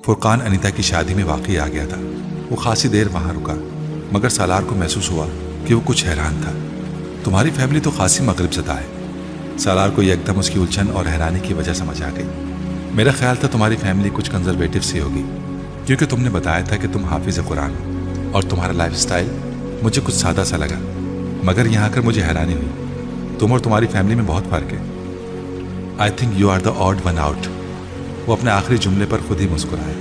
فرقان انیتا کی شادی میں واقعی آ گیا تھا۔ وہ خاصی دیر وہاں رکا، مگر سالار کو محسوس ہوا کہ وہ کچھ حیران تھا۔ تمہاری فیملی تو خاصی مغرب زدہ ہے۔ سالار کو ایک دم اس کی الجھن اور حیرانی کی وجہ سمجھ آ گئی۔ میرا خیال تھا تمہاری فیملی کچھ کنزرویٹو سی ہوگی، کیونکہ تم نے بتایا تھا کہ تم حافظ قرآن ہو، اور تمہارا لائف سٹائل مجھے کچھ سادہ سا لگا، مگر یہاں کر مجھے حیرانی ہوئی۔ تم اور تمہاری فیملی میں بہت فرق ہے۔ I think you are the odd one out. وہ اپنے آخری جملے پر خود ہی مسکرائے۔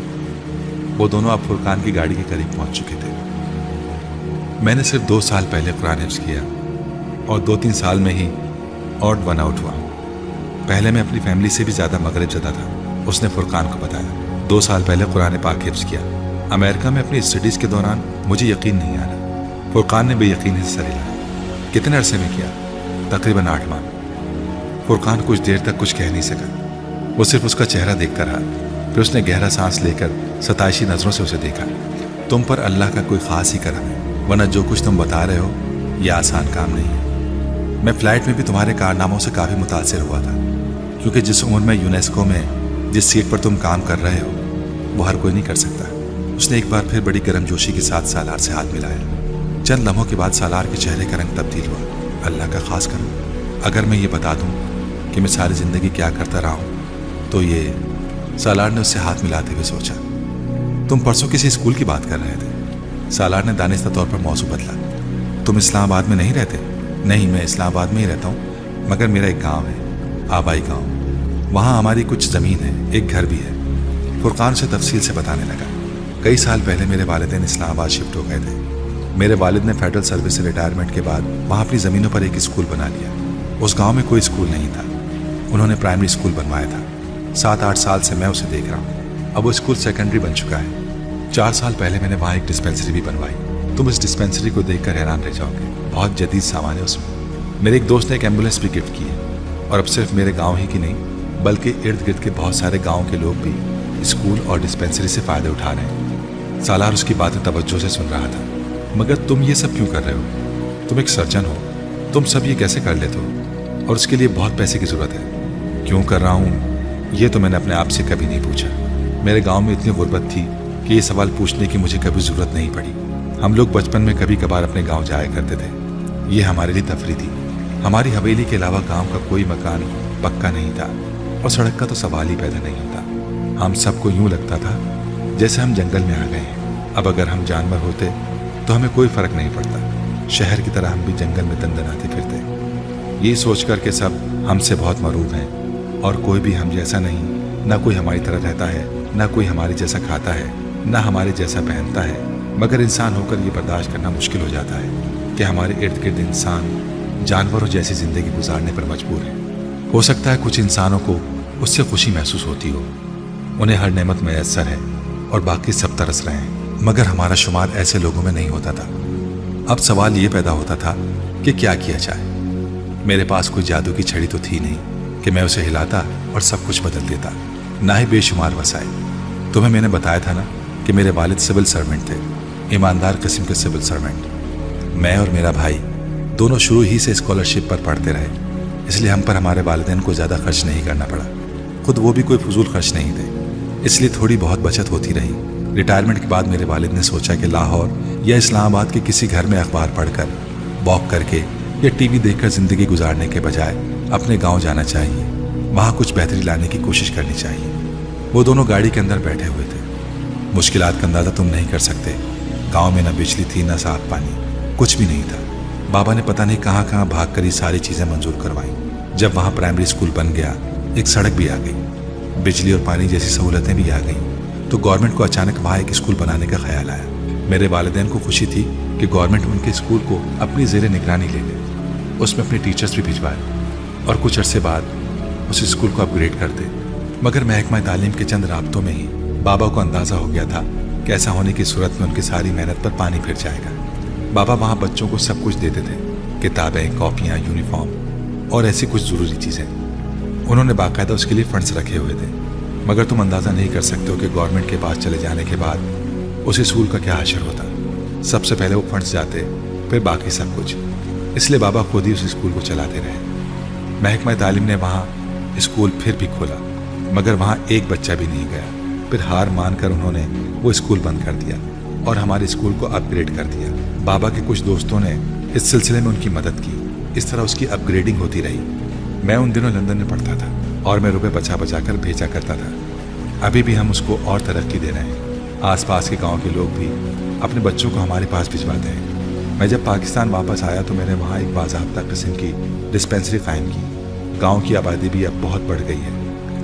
وہ دونوں اب فرقان کی گاڑی کے قریب پہنچ چکے تھے۔ میں نے صرف 2 سال پہلے قرآن حفظ کیا اور 2-3 سال میں ہی آڈ ون آؤٹ ہوا۔ پہلے میں اپنی فیملی سے بھی زیادہ مغرب زدہ تھا، اس نے فرقان کو بتایا۔ 2 سال پہلے قرآن پاک حفظ کیا۔ امریکہ میں اپنی اسٹڈیز کے دوران مجھے یقین نہیں آ رہا۔ فرقان نے بے یقین سے سر ہلایا۔ کتنے عرصے میں کیا؟ تقریباً 8 ماہ۔ فرقان کچھ دیر تک کچھ کہہ نہیں سکا۔ وہ صرف اس کا چہرہ دیکھتا رہا، پھر اس نے گہرا سانس لے کر ستائشی نظروں سے اسے دیکھا۔ تم پر اللہ کا کوئی خاص ہی کرم ہے، ورنہ جو کچھ تم بتا رہے ہو یہ آسان کام نہیں ہے۔ میں فلائٹ میں بھی تمہارے کارناموں سے کافی متاثر ہوا تھا، کیونکہ جس عمر میں یونیسکو میں جس سیٹ پر تم کام کر رہے ہو وہ ہر کوئی نہیں کر سکتا۔ اس نے ایک بار پھر بڑی گرم جوشی کے ساتھ سالار سے ہاتھ ملایا۔ چند لمحوں کے بعد سالار کے چہرے کا رنگ تبدیل ہوا۔ اللہ کا خاص کرم، اگر میں یہ بتا دوں کہ میں ساری زندگی کیا کرتا رہا ہوں تو یہ… سالار نے اس سے ہاتھ ملاتے ہوئے سوچا۔ تم پرسوں کسی اسکول کی بات کر رہے تھے۔ سالار نے دانستہ طور پر موضوع بدلا۔ تم اسلام آباد میں نہیں رہتے؟ نہیں، میں اسلام آباد میں ہی رہتا ہوں، مگر میرا ایک گاؤں ہے، آبائی گاؤں۔ وہاں ہماری کچھ زمین ہے، ایک گھر بھی ہے۔ فرقان سے تفصیل سے بتانے لگا۔ کئی سال پہلے میرے والدین اسلام آباد شفٹ ہو گئے تھے۔ میرے والد نے فیڈرل سروس سے ریٹائرمنٹ کے بعد وہاں اپنی زمینوں پر ایک اسکول بنا لیا۔ اس گاؤں میں کوئی اسکول نہیں تھا، انہوں نے پرائمری اسکول بنوایا تھا۔ 7-8 سال سے میں اسے دیکھ رہا ہوں۔ اب وہ اسکول سیکنڈری بن چکا ہے۔ 4 سال پہلے میں نے وہاں ایک ڈسپینسری بھی بنوائی۔ تم اس ڈسپینسری کو دیکھ کر حیران رہ جاؤ گے، بہت جدید سامان ہے اس میں۔ میرے ایک دوست نے ایک ایمبولینس بھی گفٹ کی ہے، اور اب صرف میرے گاؤں ہی کی نہیں بلکہ ارد گرد کے بہت سارے گاؤں کے لوگ بھی اسکول اور ڈسپینسری سے فائدہ اٹھا رہے ہیں۔ سالار اس کی باتیں توجہ سے سن رہا تھا۔ مگر تم یہ سب کیوں کر رہے ہو؟ تم ایک سرجن ہو، تم سب یہ کیسے کر لیتے ہو؟ اور اس کے لیے بہت پیسے کی ضرورت ہے۔ کیوں کر رہا ہوں یہ تو میں نے اپنے آپ سے کبھی نہیں پوچھا۔ میرے گاؤں میں اتنی غربت تھی کہ یہ سوال پوچھنے کی مجھے کبھی ضرورت نہیں پڑی۔ ہم لوگ بچپن میں کبھی کبھار اپنے گاؤں جایا کرتے تھے، یہ ہمارے لیے تفریح تھی۔ ہماری حویلی کے علاوہ گاؤں کا کوئی مکان پکا نہیں تھا، اور سڑک کا تو سوال ہی پیدا نہیں ہوتا۔ ہم سب کو یوں لگتا تھا جیسے ہم جنگل میں آ گئے ہیں۔ اب اگر ہم جانور ہوتے تو ہمیں کوئی فرق نہیں پڑتا، شہر کی طرح ہم بھی جنگل میں دندناتے پھرتے۔ یہ سوچ کر کہ سب ہم سے بہت مروب ہیں اور کوئی بھی ہم جیسا نہیں، نہ کوئی ہماری طرح رہتا ہے، نہ کوئی ہماری جیسا کھاتا ہے، نہ ہمارے جیسا پہنتا ہے، مگر انسان ہو کر یہ برداشت کرنا مشکل ہو جاتا ہے کہ ہمارے ارد گرد انسان جانوروں جیسی زندگی گزارنے پر مجبور ہے۔ ہو سکتا ہے کچھ انسانوں کو اس سے خوشی محسوس ہوتی ہو، انہیں ہر نعمت میسر ہے اور باقی سب ترس رہے ہیں، مگر ہمارا شمار ایسے لوگوں میں نہیں ہوتا تھا۔ اب سوال یہ پیدا ہوتا تھا کہ کیا کیا جائے۔ میرے پاس کوئی جادو کی چھڑی تو تھی نہیں کہ میں اسے ہلاتا اور سب کچھ بدل دیتا، نہ ہی بے شمار وسائل۔ تمہیں میں نے بتایا تھا نا کہ میرے والد سول سرونٹ تھے، ایماندار قسم کے سول سرونٹ۔ میں اور میرا بھائی دونوں شروع ہی سے اسکالرشپ پر پڑھتے رہے، اس لیے ہم پر ہمارے والدین کو زیادہ خرچ نہیں کرنا پڑا۔ خود وہ بھی کوئی فضول خرچ نہیں تھے، اس لیے تھوڑی بہت بچت ہوتی رہی۔ ریٹائرمنٹ کے بعد میرے والد نے سوچا کہ لاہور یا اسلام آباد کے کسی گھر میں اخبار پڑھ کر، واک کر کے یا ٹی وی دیکھ کر زندگی گزارنے کے بجائے اپنے گاؤں جانا چاہیے، وہاں کچھ بہتری لانے کی کوشش کرنی چاہیے۔ وہ دونوں گاڑی کے اندر بیٹھے ہوئے تھے۔ مشکلات کا اندازہ تم نہیں کر سکتے۔ گاؤں میں نہ بجلی تھی، نہ صاف پانی، کچھ بھی نہیں تھا۔ بابا نے پتہ نہیں کہاں کہاں بھاگ کر یہ ساری چیزیں منظور کروائیں۔ جب وہاں پرائمری اسکول بن گیا، ایک سڑک بھی آ گئی، بجلی اور پانی جیسی سہولتیں بھی آ گئیں، تو گورنمنٹ کو اچانک وہاں ایک اسکول بنانے کا خیال آیا۔ میرے والدین کو خوشی تھی کہ گورنمنٹ ان کے اسکول کو اپنی زیر نگرانی لے لے، اس میں اپنے ٹیچرز بھی بھجوائے اور کچھ عرصے بعد اس اسکول کو اپ گریڈ کر دے۔ مگر محکمہ تعلیم کے چند رابطوں میں ہی بابا کو اندازہ ہو گیا تھا کہ ایسا ہونے کی صورت میں ان کی ساری محنت پر پانی پھر جائے گا۔ بابا وہاں بچوں کو سب کچھ دیتے تھے، کتابیں، کاپیاں، یونیفارم اور ایسی کچھ ضروری چیزیں۔ انہوں نے باقاعدہ اس کے لیے فنڈز رکھے ہوئے تھے، مگر تم اندازہ نہیں کر سکتے ہو کہ گورنمنٹ کے پاس چلے جانے کے بعد اس اسکول کا کیا حشر ہوتا۔ سب سے پہلے وہ فنڈز جاتے، پھر باقی سب کچھ۔ اس لیے بابا خود ہی اس اسکول کو چلاتے رہے۔ محکمہ تعلیم نے وہاں اسکول پھر بھی کھولا، مگر وہاں ایک بچہ بھی نہیں گیا۔ پھر ہار مان کر انہوں نے وہ اسکول بند کر دیا اور ہمارے اسکول کو اپ گریڈ کر دیا۔ بابا کے کچھ دوستوں نے اس سلسلے میں ان کی مدد کی۔ اس طرح اس کی اپ گریڈنگ ہوتی رہی۔ میں ان دنوں لندن میں پڑھتا تھا اور میں روپے بچا بچا کر بھیجا کرتا تھا۔ ابھی بھی ہم اس کو اور ترقی دے رہے ہیں۔ آس پاس کے گاؤں کے لوگ بھی اپنے بچوں کو ہمارے پاس بھجواتے ہیں۔ میں جب پاکستان واپس آیا تو میں نے وہاں ایک باضابطہ قسم کی ڈسپینسری قائم کی۔ گاؤں کی آبادی بھی اب بہت بڑھ گئی ہے،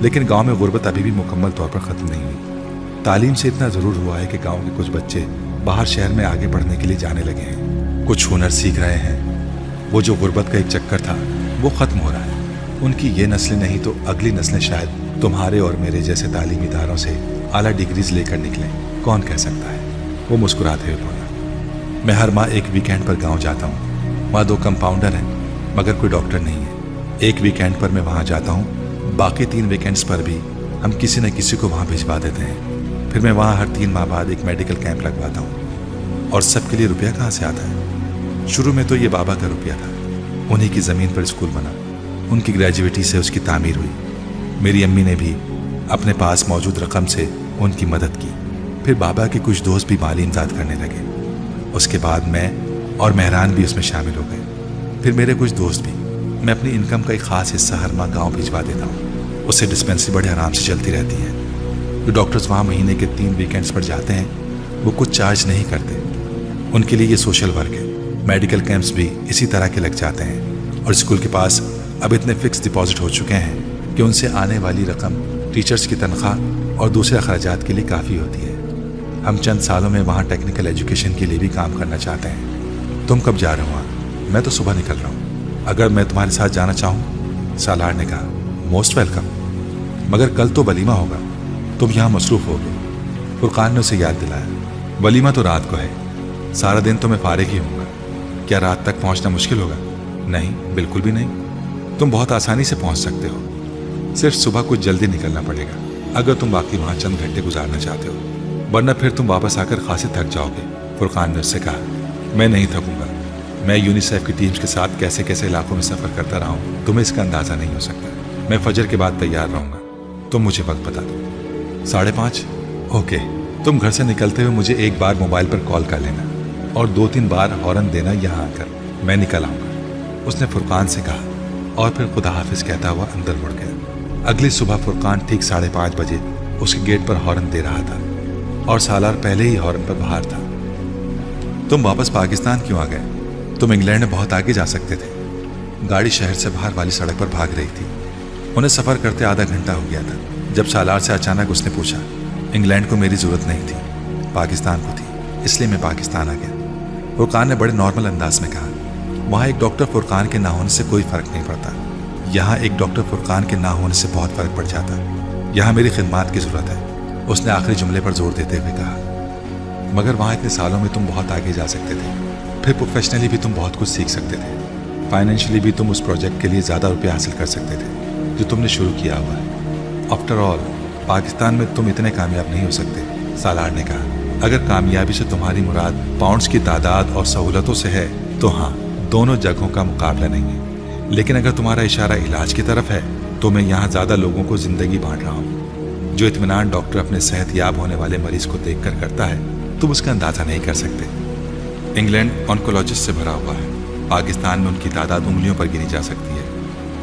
لیکن گاؤں میں غربت ابھی بھی مکمل طور پر ختم نہیں ہوئی۔ تعلیم سے اتنا ضرور ہوا ہے کہ گاؤں کے کچھ بچے باہر شہر میں آگے پڑھنے کے لیے جانے لگے ہیں، کچھ ہنر سیکھ رہے ہیں۔ وہ جو غربت کا ایک چکر تھا وہ ختم ہو رہا ہے۔ ان کی یہ نسلیں نہیں تو اگلی نسلیں شاید تمہارے اور میرے جیسے تعلیمی اداروں سے اعلیٰ ڈگریز لے کر نکلیں، کون کہہ سکتا ہے؟ وہ مسکراتے ہوئے بولا۔ میں ہر ماہ ایک ویکینڈ پر گاؤں جاتا ہوں۔ وہاں 2 کمپاؤنڈر ہیں مگر کوئی ڈاکٹر نہیں ہے۔ ایک ویکینڈ پر میں وہاں جاتا ہوں، باقی 3 ویکینڈز پر بھی ہم کسی نہ کسی کو وہاں بھجوا دیتے ہیں۔ پھر میں وہاں ہر 3 ماہ بعد ایک میڈیکل کیمپ لگواتا ہوں۔ اور سب کے لیے روپیہ کہاں سے آتا ہے؟ شروع میں تو یہ بابا کا روپیہ تھا، انہی کی زمین پر اسکول بنا، ان کی گریجویٹی سے اس کی تعمیر ہوئی۔ میری امی نے بھی اپنے پاس موجود رقم سے ان کی مدد کی۔ پھر بابا کے کچھ دوست بھی مالی امداد کرنے لگے۔ اس کے بعد میں اور مہران بھی اس میں شامل ہو گئے۔ پھر میرے کچھ دوست بھی۔ میں اپنی انکم کا ایک خاص حصہ ہر ماہ گاؤں بھجوا دیتا ہوں، اس سے ڈسپینسری بڑے آرام سے چلتی رہتی ہے۔ جو ڈاکٹرز وہاں مہینے کے 3 ویکینڈز پر جاتے ہیں وہ کچھ چارج نہیں کرتے، ان کے لیے یہ سوشل ورک ہے۔ میڈیکل کیمپس بھی اسی طرح کے لگ جاتے ہیں، اور اسکول کے پاس اب اتنے فکس ڈپازٹ ہو چکے ہیں کہ ان سے آنے والی رقم ٹیچرز کی تنخواہ اور دوسرے اخراجات کے لیے کافی ہوتی ہے۔ ہم چند سالوں میں وہاں ٹیکنیکل ایجوکیشن کے لیے بھی کام کرنا چاہتے ہیں۔ تم کب جا رہے ہو؟ میں تو صبح نکل رہا ہوں۔ اگر میں تمہارے ساتھ جانا چاہوں؟ سالار نے کہا۔ موسٹ ویلکم، مگر کل تو ولیمہ ہوگا، تم یہاں مصروف ہوگے۔ فرقان نے اسے یاد دلایا۔ ولیمہ تو رات کو ہے، سارا دن تو میں فارغ ہی ہوں گا۔ کیا رات تک پہنچنا مشکل ہوگا؟ نہیں، بالکل بھی نہیں، تم بہت آسانی سے پہنچ سکتے ہو۔ صرف صبح کچھ جلدی نکلنا پڑے گا اگر تم باقی وہاں چند گھنٹے گزارنا چاہتے ہو، ورنہ پھر تم واپس آ کر خاصے تھک جاؤ گے۔ فرقان نے اس سے کہا۔ میں نہیں تھکوں گا، میں یونیسیف کی ٹیمز کے ساتھ کیسے کیسے علاقوں میں سفر کرتا رہا ہوں، تمہیں اس کا اندازہ نہیں ہو سکتا۔ میں فجر کے بعد تیار رہوں گا، تم مجھے وقت بتا دو۔ 5:30؟ اوکے، تم گھر سے نکلتے ہوئے مجھے ایک بار موبائل پر کال کر لینا اور 2-3 بار ہارن دینا یہاں آ کر، میں نکل آؤں گا، اس نے فرقان سے کہا، اور پھر خدا حافظ کہتا ہوا اندر مڑ گیا۔ اگلی صبح فرقان ٹھیک 5:30 بجے اس کے گیٹ پر ہارن دے رہا تھا، اور سالار پہلے ہی ہارن پر باہر تھا۔ تم واپس پاکستان کیوں آ گئے؟ تم انگلینڈ میں بہت آگے جا سکتے تھے۔ گاڑی شہر سے باہر والی سڑک پر بھاگ رہی تھی۔ انہیں سفر کرتے آدھا گھنٹہ ہو گیا تھا جب سالار سے اچانک اس نے پوچھا۔ انگلینڈ کو میری ضرورت نہیں تھی، پاکستان کو تھی، اس لیے میں پاکستان آ گیا۔ فرقان نے بڑے نارمل انداز میں کہا۔ وہاں ایک ڈاکٹر فرقان کے نہ ہونے سے کوئی فرق نہیں پڑتا، یہاں ایک ڈاکٹر فرقان کے نہ ہونے سے بہت فرق پڑ جاتا۔ یہاں میری خدمات کی ضرورت ہے، اس نے آخری جملے پر زور دیتے ہوئے کہا۔ مگر وہاں اتنے سالوں میں تم بہت آگے جا سکتے تھے، پھر پروفیشنلی بھی تم بہت کچھ سیکھ سکتے تھے، فائنینشلی بھی تم اس پروجیکٹ کے لیے زیادہ روپے حاصل کر سکتے تھے جو تم نے شروع کیا ہوا ہے۔ آفٹر آل پاکستان میں تم اتنے کامیاب نہیں ہو سکتے، سالار نے کہا۔ اگر کامیابی سے تمہاری مراد پاؤنڈز کی تعداد اور سہولتوں سے ہے تو ہاں، دونوں جگہوں کا مقابلہ نہیں ہے، لیکن اگر تمہارا اشارہ علاج کی طرف ہے تو میں یہاں زیادہ لوگوں کو زندگی بانٹ رہا ہوں۔ جو اطمینان ڈاکٹر اپنے صحت یاب ہونے والے مریض کو دیکھ کر کرتا ہے تم اس کا اندازہ نہیں کر سکتے۔ انگلینڈ آنکولوجسٹ سے بھرا ہوا ہے، پاکستان میں ان کی تعداد انگلیوں پر گنی جا سکتی ہے۔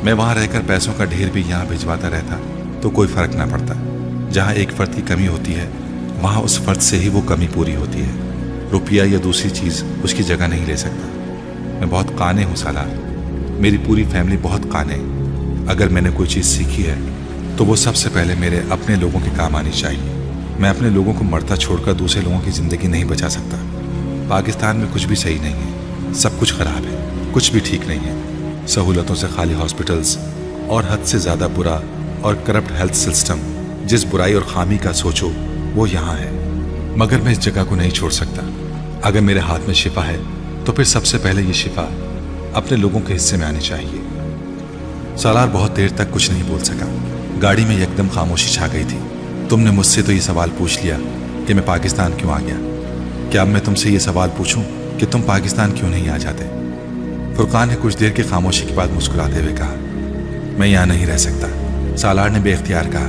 میں وہاں رہ کر پیسوں کا ڈھیر بھی یہاں بھجواتا رہتا تو کوئی فرق نہ پڑتا۔ جہاں ایک فرد کی کمی ہوتی ہے وہاں اس فرد سے ہی وہ کمی پوری ہوتی ہے، روپیہ یا دوسری چیز اس کی جگہ نہیں لے سکتا۔ میں بہت قانے ہوں سالار، میری پوری فیملی بہت قانے ہے۔ اگر میں نے کوئی چیز سیکھی ہے تو وہ سب سے پہلے میرے اپنے لوگوں کے کام آنی چاہیے۔ میں اپنے لوگوں کو مرتا چھوڑ کر دوسرے لوگوں کی زندگی نہیں بچا سکتا۔ پاکستان میں کچھ بھی صحیح نہیں ہے، سب کچھ خراب ہے، کچھ بھی ٹھیک نہیں ہے۔ سہولتوں سے خالی ہاسپٹلز اور حد سے زیادہ برا اور کرپٹ ہیلتھ سسٹم، جس برائی اور خامی کا سوچو وہ یہاں ہے۔ مگر میں اس جگہ کو نہیں چھوڑ سکتا۔ اگر میرے ہاتھ میں شفا ہے تو پھر سب سے پہلے یہ شفا اپنے لوگوں کے حصے میں آنی چاہیے۔ سالار بہت دیر تک کچھ نہیں بول سکا۔ گاڑی میں یکدم خاموشی چھا گئی تھی۔ تم نے مجھ سے تو یہ سوال پوچھ لیا کہ میں پاکستان کیوں آ گیا، کیا اب میں تم سے یہ سوال پوچھوں کہ تم پاکستان کیوں نہیں آ جاتے؟ فرقان نے کچھ دیر کی خاموشی کے بعد مسکراتے ہوئے کہا۔ میں یہاں نہیں رہ سکتا، سالار نے بے اختیار کہا۔